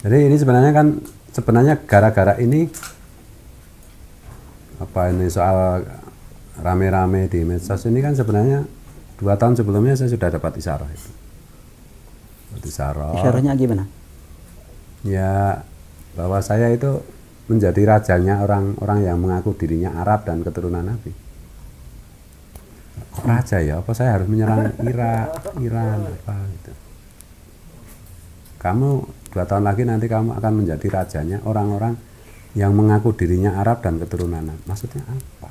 Jadi ini sebenarnya gara-gara ini soal rame-rame di medsos ini kan sebenarnya 2 tahun sebelumnya saya sudah dapat isyarah itu. Isyarahnya gimana? Ya bahwa saya itu menjadi rajanya orang-orang yang mengaku dirinya Arab dan keturunan Nabi. Kok raja ya? Apa saya harus menyerang Iran apa gitu? Kamu 2 tahun lagi nanti kamu akan menjadi rajanya orang-orang yang mengaku dirinya Arab dan keturunan Nabi. Maksudnya apa?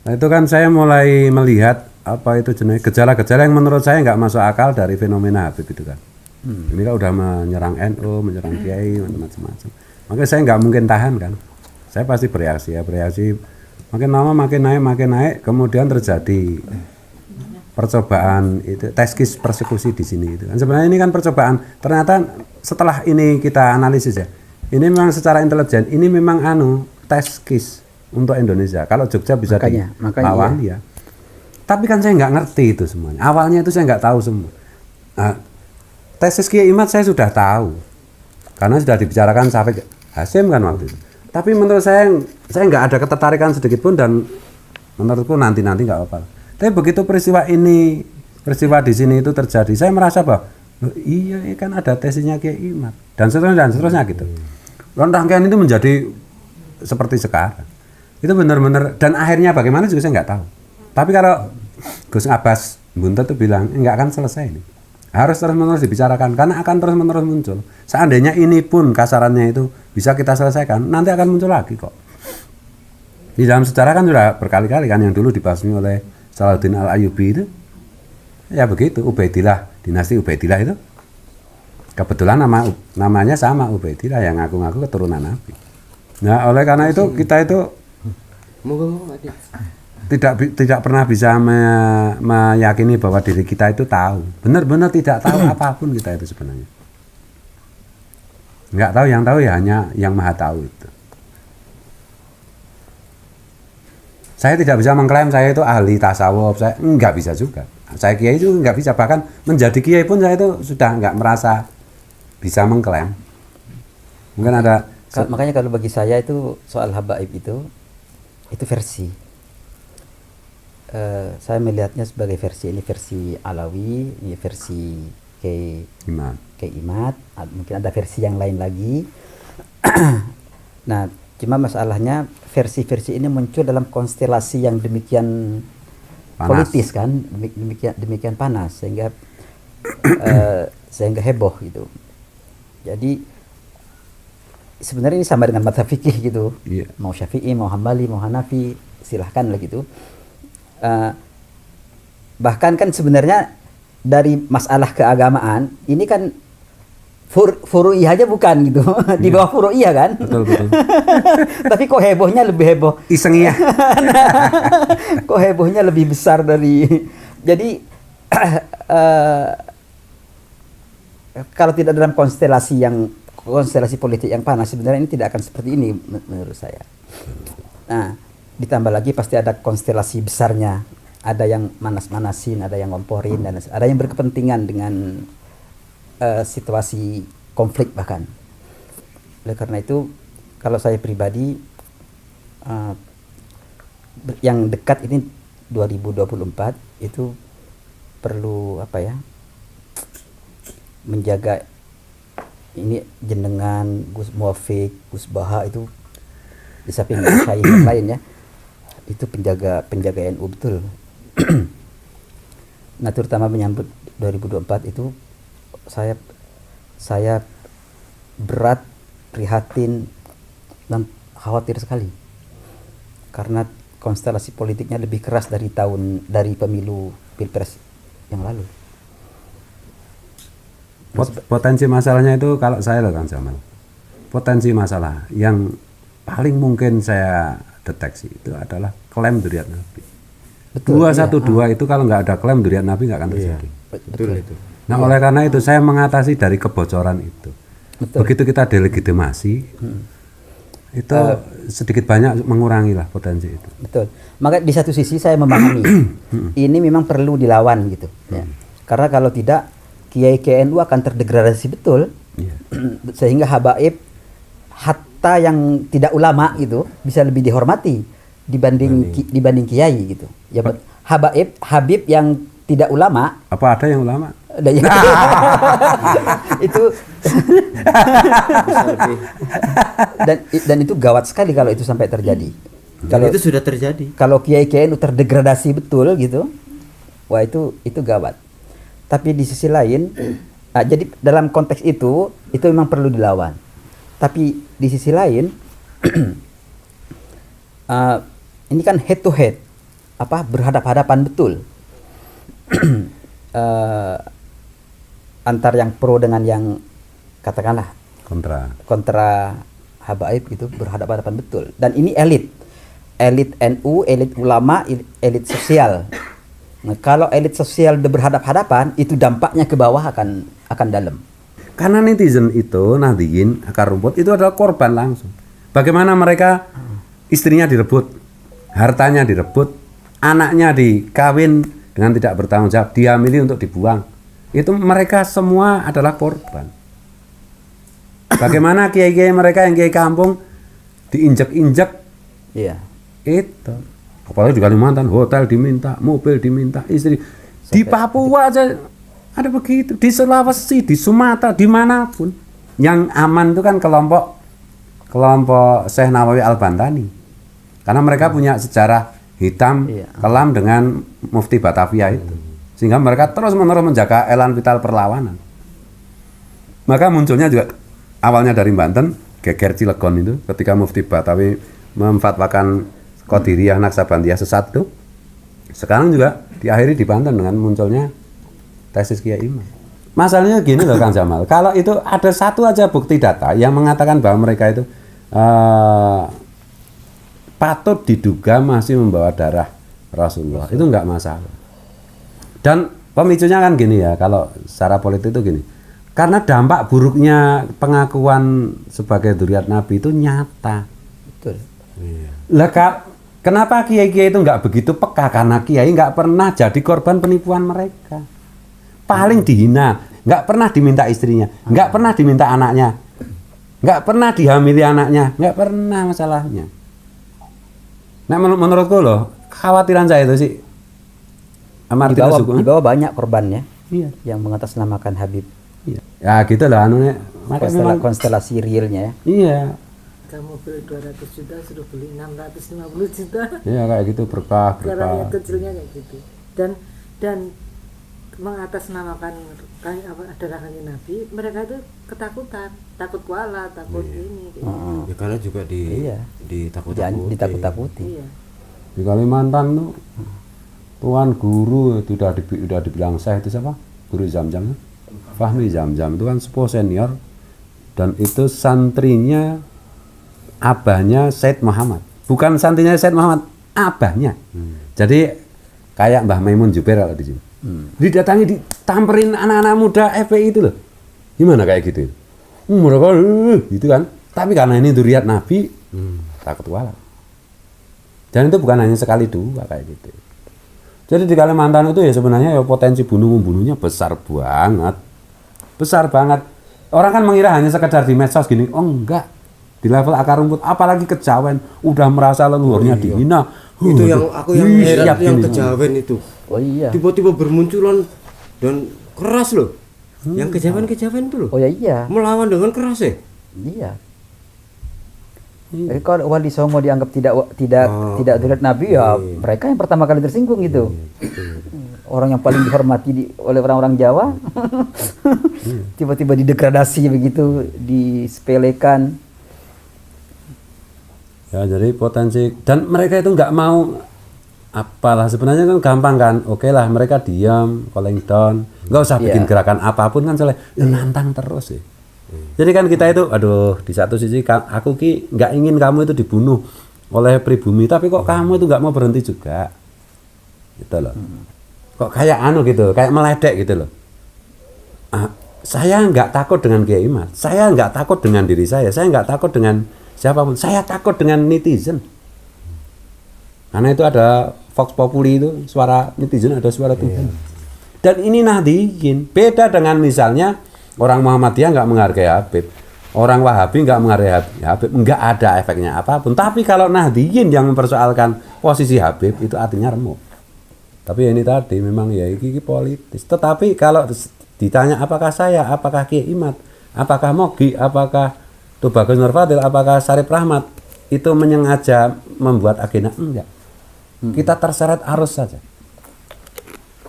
Nah itu kan saya mulai melihat apa itu jenis gejala-gejala yang menurut saya nggak masuk akal dari fenomena Habib itu kan. Ini kan udah menyerang NU, menyerang Kiai, macam-macam. Makanya saya nggak mungkin tahan kan. Saya pasti bereaksi. Makin lama makin naik, kemudian terjadi percobaan itu, teskis persekusi di sini itu. Kan sebenarnya ini kan percobaan. Ternyata setelah ini kita analisis ya, ini memang secara intelijen, ini memang teskis untuk Indonesia. Kalau Jogja bisa dilawan ya. Tapi kan saya nggak ngerti itu semuanya. Awalnya itu saya nggak tahu semua. Nah, tesis Kiai Imad saya sudah tahu. Karena sudah dibicarakan Syafiq Hasyim kan waktu itu. Tapi menurut saya nggak ada ketertarikan sedikit pun dan menurutku nanti nggak apa-apa. Tapi begitu peristiwa di sini itu terjadi, saya merasa bahwa iya kan ada tesisnya Kiai Imad dan seterusnya gitu. Rangkaian itu menjadi seperti sekarang. Itu benar-benar dan akhirnya bagaimana juga saya nggak tahu. Tapi kalau Gus Abbas Buntet itu bilang nggak akan selesai ini. Harus terus-menerus dibicarakan karena akan terus-menerus muncul. Seandainya ini pun kasarannya itu bisa kita selesaikan, nanti akan muncul lagi kok. Di dalam sejarah kan sudah berkali-kali kan yang dulu dibasmi oleh Salahuddin Al-Ayyubi itu. Ya begitu, dinasti Ubaidillah itu. Kebetulan namanya sama Ubaidillah yang ngaku-ngaku keturunan Nabi. Nah, oleh karena itu kita itu tidak pernah bisa meyakini bahwa diri kita itu tahu. Benar-benar tidak tahu apapun kita itu sebenarnya. Nggak tahu, yang tahu ya hanya yang Maha Tahu itu. Saya tidak bisa mengklaim saya itu ahli tasawuf, saya nggak bisa juga. Saya kiai itu nggak bisa, bahkan menjadi kiai pun saya itu sudah nggak merasa bisa mengklaim. Mungkin ada. Makanya kalau bagi saya itu soal habaib itu versi. Saya melihatnya sebagai versi ini versi Alawi, ini versi Kiai Imad, mungkin ada versi yang lain lagi. Nah, cuma masalahnya versi-versi ini muncul dalam konstelasi yang demikian politis kan, demikian panas sehingga heboh gitu. Jadi sebenarnya ini sama dengan mazhab fikih gitu. Yeah. Mau Syafi'i, mau Hambali, mau Hanafi, silahkan lah gitu. Bahkan kan sebenarnya dari masalah keagamaan ini kan furu'iyah aja bukan gitu. Di bawah furu'iyah kan. Betul. Tapi kok hebohnya lebih heboh. Isengiyah. Kok hebohnya lebih besar dari. Jadi kalau tidak dalam konstelasi politik yang panas, sebenarnya ini tidak akan seperti ini menurut saya. Nah, ditambah lagi pasti ada konstelasi besarnya, ada yang manas-manasin, ada yang ngomporin, dan ada yang berkepentingan dengan situasi konflik bahkan. Oleh karena itu, kalau saya pribadi yang dekat ini 2024 itu perlu menjaga ini jenengan Gus Muwafiq, Gus Baha itu di samping saya yang lain ya. Itu penjaga NU betul. Nah, terutama menyambut 2024 itu saya berat, prihatin dan khawatir sekali. Karena konstelasi politiknya lebih keras dari pemilu Pilpres yang lalu. Potensi masalahnya itu kalau saya loh Kang Jamal. Potensi masalah yang paling mungkin saya deteksi itu adalah klaim dzurriyyat Nabi. 212 itu kalau nggak ada klaim dzurriyyat Nabi nggak akan terjadi. Betul itu. Nah, oleh karena itu saya mengatasi dari kebocoran itu. Betul. Begitu kita delegitimasi, itu sedikit banyak mengurangi lah potensi itu. Betul. Maka di satu sisi saya memahami ini memang perlu dilawan gitu. Ya. Karena kalau tidak Kiai KNU akan terdegradasi betul. Yeah. sehingga habaib hatta yang tidak ulama itu bisa lebih dihormati dibanding kiai gitu. Ya habib yang tidak ulama. Apa ada yang ulama? Itu dan itu gawat sekali kalau itu sampai terjadi. Kalau itu sudah terjadi. Kalau kiai-kiai itu terdegradasi betul gitu, wah itu gawat. Tapi di sisi lain, jadi dalam konteks itu memang perlu dilawan. Tapi di sisi lain, ini kan head to head, berhadap-hadapan betul antar yang pro dengan yang katakanlah kontra habaib gitu, berhadapan-hadapan betul. Dan ini elit NU, elit ulama, elit sosial. Nah, kalau elit sosial berhadap-hadapan, itu dampaknya ke bawah akan dalam. Karena netizen itu, Nahdliyin, akar rumput itu adalah korban langsung. Bagaimana mereka istrinya direbut, hartanya direbut, anaknya dikawin dengan tidak bertanggung jawab, dihamili untuk dibuang. Itu mereka semua adalah korban. Bagaimana kiai-kiai mereka yang kiai kampung diinjek-injek. Iya. Itu. Apalagi di Kalimantan, hotel diminta, mobil diminta, istri. Di Papua aja ada begitu, di Sulawesi, di Sumatera, dimanapun. Yang aman itu kan kelompok Syekh Nawawi Al-Bantani. Karena mereka punya sejarah hitam kelam dengan Mufti Batavia itu. Sehingga mereka terus-menerus menjaga elan vital perlawanan. Maka munculnya juga awalnya dari Banten, geger Cilegon itu ketika Mufti Batawi memfatwakan Qadiriyah Naksabandiyah sesat itu. Sekarang juga diakhiri di Banten dengan munculnya tesis Kiai Imam. Masalahnya gini loh Kang Jamal, kalau itu ada satu aja bukti data yang mengatakan bahwa mereka itu patut diduga masih membawa darah Rasulullah, itu enggak masalah. Dan pemicunya kan gini ya, kalau secara politik itu gini, karena dampak buruknya pengakuan sebagai dzurriyyat Nabi itu nyata. Betul. Lah kenapa kiai-kiai itu enggak begitu peka? Karena kiai enggak pernah jadi korban penipuan mereka. Paling dihina, nggak pernah diminta istrinya, nggak pernah diminta anaknya, nggak pernah dihamili anaknya, nggak pernah masalahnya. Nah menurutku loh, kekhawatiran saya itu sih, di bawah banyak korbannya, iya, yang mengatasnamakan Habib. Iya. Ya gitu lah, anunya. Konstelasi realnya ya. Iya. Kamu beli 200 juta, suruh beli 650 juta. Iya kayak gitu, berkah. Rakyat kecilnya kayak gitu. Dan mengatasnamakan darah kanjeng Nabi, mereka itu ketakutan, takut kuala, takut ini. Ya karena juga ditakut-takuti. Iya. Di Kalimantan tuh tuan guru itu udah dibilang saya itu siapa? Guru Zamzam, Fahmi Zamzam itu kan sepuh senior dan itu santrinya abahnya Said Muhammad, bukan santrinya Said Muhammad, abahnya. Jadi kayak Mbah Maimun Jubair kalau di sini. Didatangi, ditamperin anak-anak muda FPI itu loh. Gimana kayak gitu? Mereka gitu kan. Tapi karena ini dzurriyyat Nabi, takut wala. Dan itu bukan hanya sekali dua kayak gitu. Jadi di Kalimantan itu ya sebenarnya ya potensi bunuh-membunuhnya besar banget. Besar banget. Orang kan mengira hanya sekedar di medsos gini. Oh enggak. Di level akar rumput, apalagi kejawen, udah merasa leluhurnya dihina. Itu yang aku yang heran yang kejawen itu. Oh iya. Tiba-tiba bermunculan dan keras loh. Yang kejawen-kejawen itu loh. Oh ya iya. Melawan dengan keras ya. Iya. Jadi kalau Wali Songo dianggap tidak dzurriyyat Nabi ya mereka yang pertama kali tersinggung gitu. Orang yang paling dihormati oleh orang-orang Jawa tiba-tiba didegradasi begitu, disepelekan. Ya jadi potensi, dan mereka itu nggak mau apalah, sebenarnya kan gampang kan. Oke lah mereka diam, calling down, nggak usah bikin gerakan apapun kan soalnya nantang terus sih. Jadi kan kita itu, aduh, di satu sisi aku nggak ingin kamu itu dibunuh oleh pribumi, tapi kok kamu itu nggak mau berhenti juga, gitu loh. Kok kayak gitu, kayak meledek gitu loh. Saya nggak takut dengan Kiai Mas, saya nggak takut dengan diri saya nggak takut dengan siapapun, saya takut dengan netizen. Karena itu ada Vox Populi itu, suara netizen, ada suara Tuhan. Dan ini Nahdliyin, beda dengan misalnya orang Muhammadiyah nggak menghargai Habib. orang Wahabi nggak menghargai Habib, nggak ada efeknya apapun. Tapi kalau Nahdliyin yang mempersoalkan posisi Habib itu artinya remuk. Tapi ini tadi memang ya ini politis. Tetapi kalau ditanya apakah saya, apakah Kiai Imad, apakah Mogi, apakah Tubagus Nur Fadil, apakah Syarif Rahmat itu menyengaja membuat agenda, enggak. Kita terseret arus saja.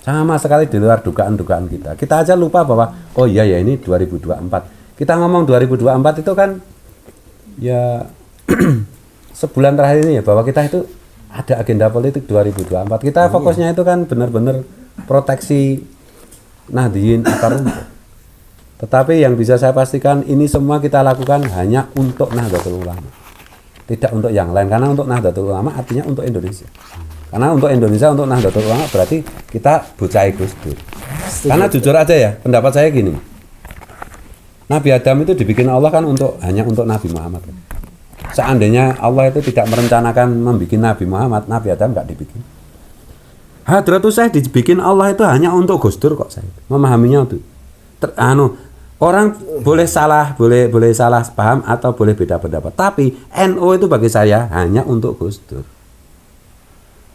Sama sekali di luar dugaan-dugaan kita. Kita aja lupa bahwa oh iya ya ini 2024. Kita ngomong 2024 itu kan ya sebulan terakhir ini ya bahwa kita itu ada agenda politik 2024. Kita fokusnya itu kan benar-benar proteksi Nahdliyin akar rumput. Tetapi yang bisa saya pastikan ini semua kita lakukan hanya untuk Nahdlatul Ulama. Tidak untuk yang lain, karena untuk Nahdlatul Ulama artinya untuk Indonesia. Karena untuk Indonesia, untuk Nahdlatul Ulama berarti kita bocah Gus Dur. Karena jujur aja ya, pendapat saya gini. Nabi Adam itu dibikin Allah kan hanya untuk Nabi Muhammad. Seandainya Allah itu tidak merencanakan membikin Nabi Muhammad, Nabi Adam nggak dibikin. Hadratus Syekh dibikin Allah itu hanya untuk Gus Dur kok saya. Memahaminya itu. Orang boleh salah paham atau boleh beda pendapat. Tapi NU itu bagi saya hanya untuk Gus Dur.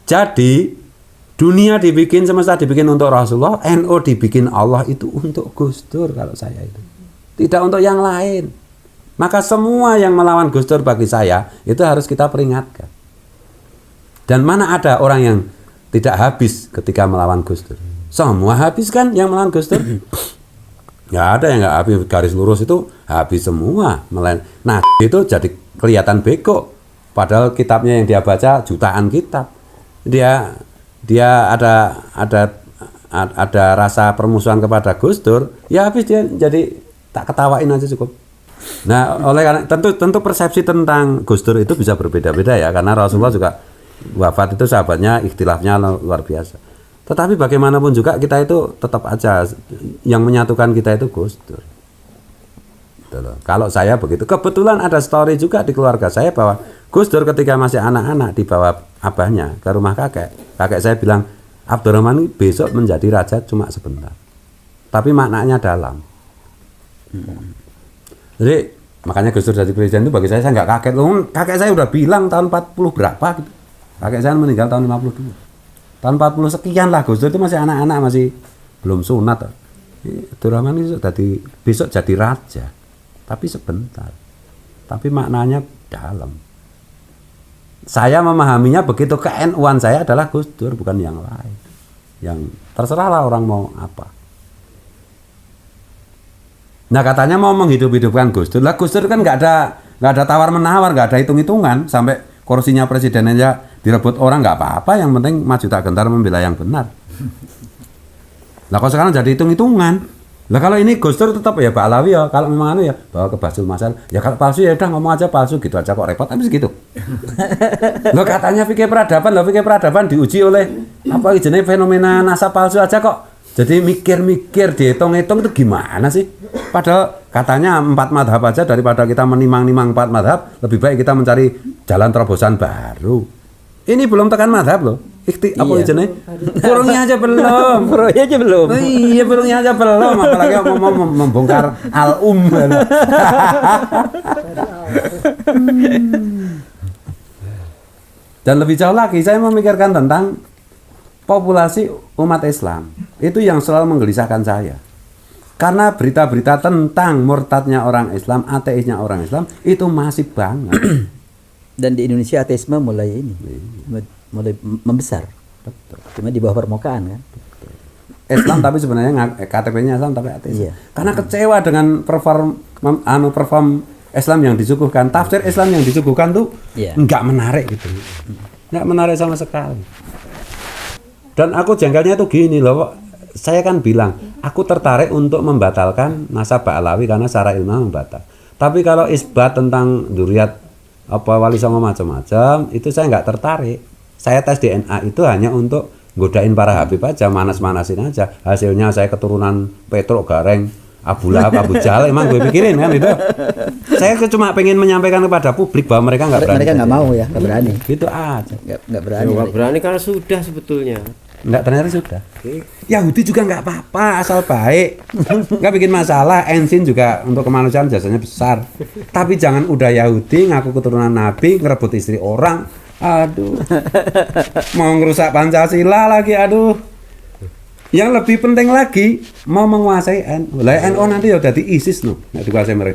Jadi dunia dibikin, semesta dibikin untuk Rasulullah, NU dibikin Allah itu untuk Gus Dur kalau saya itu. Tidak untuk yang lain. Maka semua yang melawan Gus Dur bagi saya itu harus kita peringatkan. Dan mana ada orang yang tidak habis ketika melawan Gus Dur? Semua habis kan yang melawan Gus Dur? Nggak ada yang nggak habis, garis lurus itu habis semua. Nah itu jadi kelihatan bego. Padahal kitabnya yang dia baca jutaan kitab. Dia ada rasa permusuhan kepada Gus Dur, ya habis dia jadi tak ketawain aja cukup. Nah, oleh karena tentu persepsi tentang Gus Dur itu bisa berbeda-beda ya, karena Rasulullah juga wafat itu sahabatnya ikhtilafnya luar biasa. Tetapi bagaimanapun juga kita itu tetap aja yang menyatukan kita itu Gus Dur. Gitu loh. Kalau saya begitu, kebetulan ada story juga di keluarga saya bahwa Gus Dur ketika masih anak-anak dibawa abahnya ke rumah kakek saya bilang, Abdurrahman besok menjadi raja cuma sebentar. Tapi maknanya dalam. Jadi makanya Gus Dur jadi presiden itu bagi saya nggak kaget loh. Kakek saya udah bilang tahun 40 berapa gitu. Kakek saya meninggal tahun 52. Tahun 40 sekian lah Gus Dur itu masih anak-anak, masih belum sunat. Abdurrahman itu besok jadi raja. Tapi sebentar. Tapi maknanya dalam. Saya memahaminya begitu, ke-NU-an saya adalah Gus Dur bukan yang lain. Yang terserahlah orang mau apa. Nah katanya mau menghidup-hidupkan Gus Dur. Lah Gus Dur kan nggak ada tawar-menawar, nggak ada hitung-hitungan. Sampai kursinya presiden aja direbut orang nggak apa-apa. Yang penting maju tak gentar membela yang benar. Lah kalau sekarang jadi hitung-hitungan. Lah kalau ini Gus Dur tetap ya Pak Alawi ya. Kalau memang ya bawa ke Basul Masal. Ya kalau palsu ya udah ngomong aja palsu gitu aja kok repot. Tapi segitu. Lo katanya fikih peradaban diuji oleh apa jenis fenomena nasab palsu aja kok. Jadi mikir-mikir, dihitung-hitung itu gimana sih? Padahal katanya 4 madhab aja, daripada kita menimang-nimang 4 madhab, lebih baik kita mencari jalan terobosan baru. Ini belum tekan madhab loh. Apa jenis? Burungnya aja belum. Burungnya aja belum. Oh, iya burungnya aja belum. Apalagi mau membongkar al-um. Dan lebih jauh lagi, saya memikirkan tentang populasi umat Islam. Itu yang selalu menggelisahkan saya. Karena berita-berita tentang murtadnya orang Islam, ateisnya orang Islam itu masih banget. Dan di Indonesia ateisme mulai membesar. Betul. Cuma di bawah permukaan kan. Islam tapi sebenarnya KTP-nya Islam tapi ateis. Iya. Karena kecewa dengan perform Islam yang disuguhkan, tafsir Islam yang disuguhkan tuh nggak menarik gitu. Nggak menarik sama sekali. Dan aku jengkelnya tuh gini loh, saya kan bilang, aku tertarik untuk membatalkan nasab Ba'alawi karena secara ilmiah membatal. Tapi kalau isbat tentang dzurriyyat Wali Songo macam-macam, itu saya nggak tertarik. Saya tes DNA itu hanya untuk godain para Habib aja, manas-manasin aja. Hasilnya saya keturunan Petruk Gareng, Abu Lahab, Abu Jahal, emang gue pikirin kan itu. Saya cuma pengen menyampaikan kepada publik bahwa mereka nggak berani. Mereka nggak mau ya, nggak berani. Gitu aja. Nggak berani. Nggak berani karena sudah sebetulnya. Enggak, ternyata sudah. Oke. Yahudi juga nggak apa-apa, asal baik. Nggak bikin masalah. Ensin juga untuk kemanusiaan jasanya besar. Tapi jangan udah Yahudi, ngaku keturunan Nabi, ngerebut istri orang. Aduh. Mau ngerusak Pancasila lagi, aduh. Yang lebih penting lagi, mau menguasai NU. Lah NU nanti ya jadi ISIS, no. Nggak dikuasai mereka.